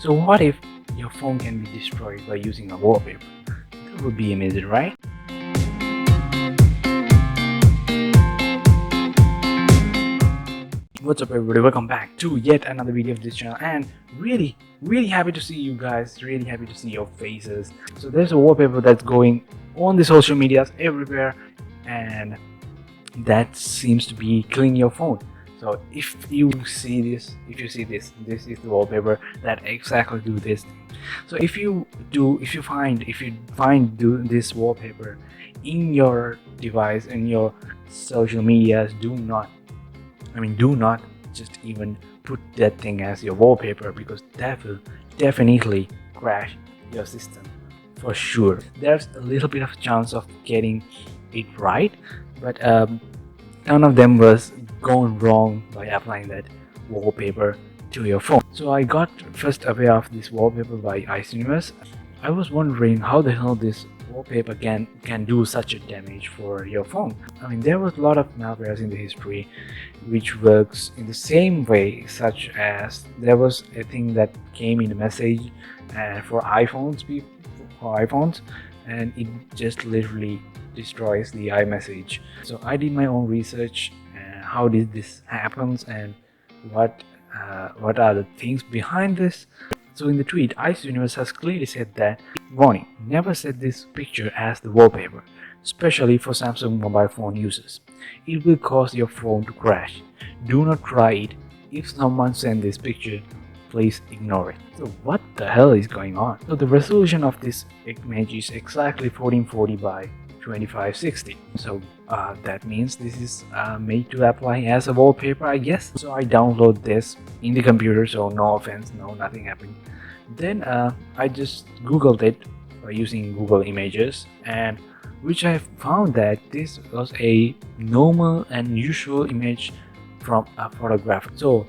So what if your phone can be destroyed by using a wallpaper? That would be amazing, right? What's up everybody, welcome back to yet another video of this channel, and really happy to see you guys, really happy to see your faces. So there's a wallpaper that's going on the social medias everywhere, and that seems to be killing your phone. So if you see this, this is the wallpaper that exactly do this. So if you find this wallpaper in your device, in your social medias, do not just even put that thing as your wallpaper, because that will definitely crash your system for sure. There's a little bit of chance of getting it right, but none of them was gone wrong by applying that wallpaper to your phone. So I got first aware of this wallpaper by Ice Universe. I was wondering how the hell this wallpaper can do such a damage for your phone. There was a lot of malwares in the history which works in the same way, such as there was a thing that came in a message for iPhones, and it just literally destroys the iMessage. So I did my own research, how did this happens and what are the things behind this. So in the tweet, Ice Universe has clearly said that, warning, never set this picture as the wallpaper, especially for Samsung mobile phone users. It will cause your phone to crash. Do not try it. If someone sends this picture, please ignore it. So what the hell is going on? So the resolution of this image is exactly 1440 by 2560. So that means this is made to apply as a wallpaper, I guess. So I download this in the computer, so no offense, nothing happened. Then I just googled it by using Google Images, and which I found that this was a normal and usual image from a photographer. So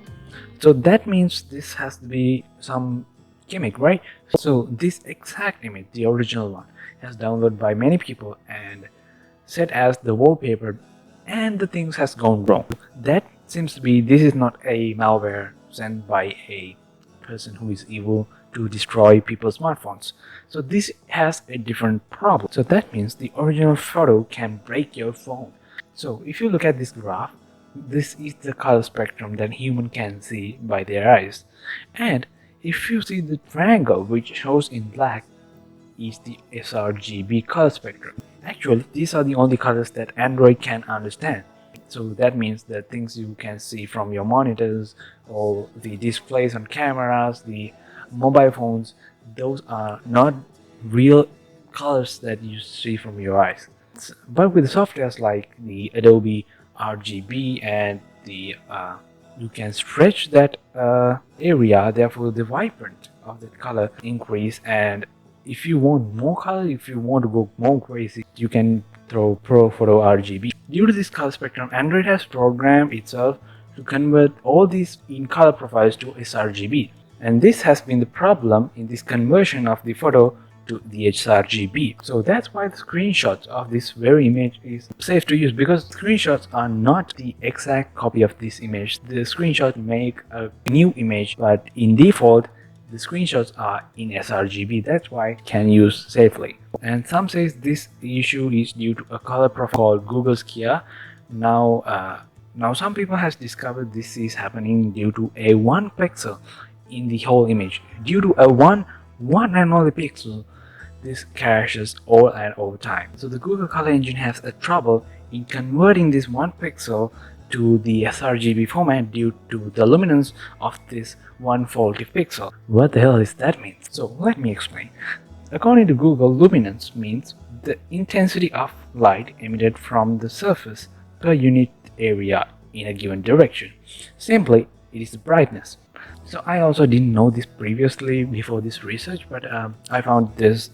that means this has to be some gimmick, right? So this exact image, the original one, has downloaded by many people and set as the wallpaper, and the things has gone wrong. That seems to be, this is not a malware sent by a person who is evil to destroy people's smartphones. So this has a different problem. So that means the original photo can break your phone. So if you look at this graph, this is the color spectrum that human can see by their eyes, and if you see the triangle which shows in black is the sRGB color spectrum. Actually, these are the only colors that Android can understand. So that means that things you can see from your monitors or the displays on cameras, the mobile phones, those are not real colors that you see from your eyes. But with softwares like the Adobe RGB and the you can stretch that area, therefore the vibrant of that color increase, and if you want more color, if you want to go more crazy, you can throw Pro Photo RGB. Due to this color spectrum, Android has programmed itself to convert all these in color profiles to sRGB, and this has been the problem in this conversion of the photo to the sRGB. So that's why the screenshots of this very image is safe to use, because screenshots are not the exact copy of this image. The screenshots make a new image, but in default the screenshots are in sRGB. That's why it can use safely. And some says this issue is due to a color profile called Google Skia. Now some people has discovered this is happening due to a 1 pixel in the whole image. Due to a one and only pixel, this crashes all and all time. So the Google Color Engine has a trouble in converting this 1 pixel to the sRGB format due to the luminance of this one faulty pixel. What the hell does that mean? So let me explain. According to Google, luminance means the intensity of light emitted from the surface per unit area in a given direction. Simply, it is the brightness. So I also didn't know this previously before this research, but I found this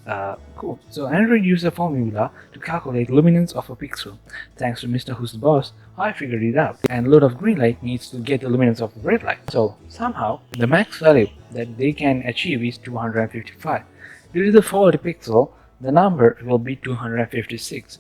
cool. So Android uses a formula to calculate luminance of a pixel. Thanks to Mr. Who's the Boss, I figured it out. And a lot of green light needs to get the luminance of the red light. So somehow the max value that they can achieve is 255. Due to the faulty pixel, the number will be 256.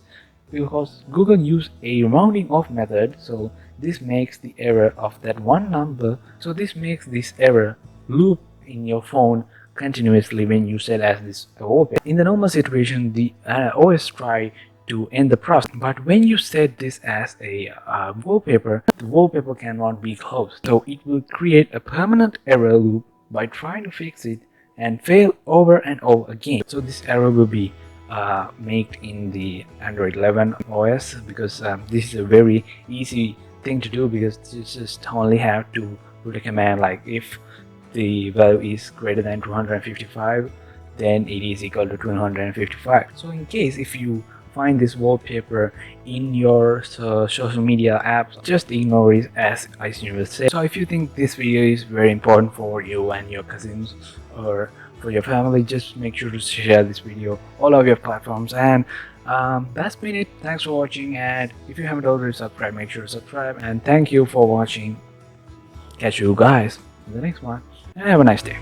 Because Google used a rounding off method, so this makes the error of that one number, so this makes this error loop in your phone continuously when you set as this wallpaper. In the normal situation, the OS try to end the process, but when you set this as a wallpaper, the wallpaper cannot be closed, so it will create a permanent error loop by trying to fix it and fail over and over again. So this error will be made in the Android 11 OS, because this is a very easy thing to do, because you just only have to put a command like if the value is greater than 255, then it is equal to 255. So in case if you find this wallpaper in your social media apps, just ignore it, as I will say. So if you think this video is very important for you and your cousins or for your family, just make sure to share this video all of your platforms. And that's been it. Thanks for watching, and if you haven't already subscribed, make sure to subscribe. And thank you for watching. Catch you guys in the next one, and have a nice day.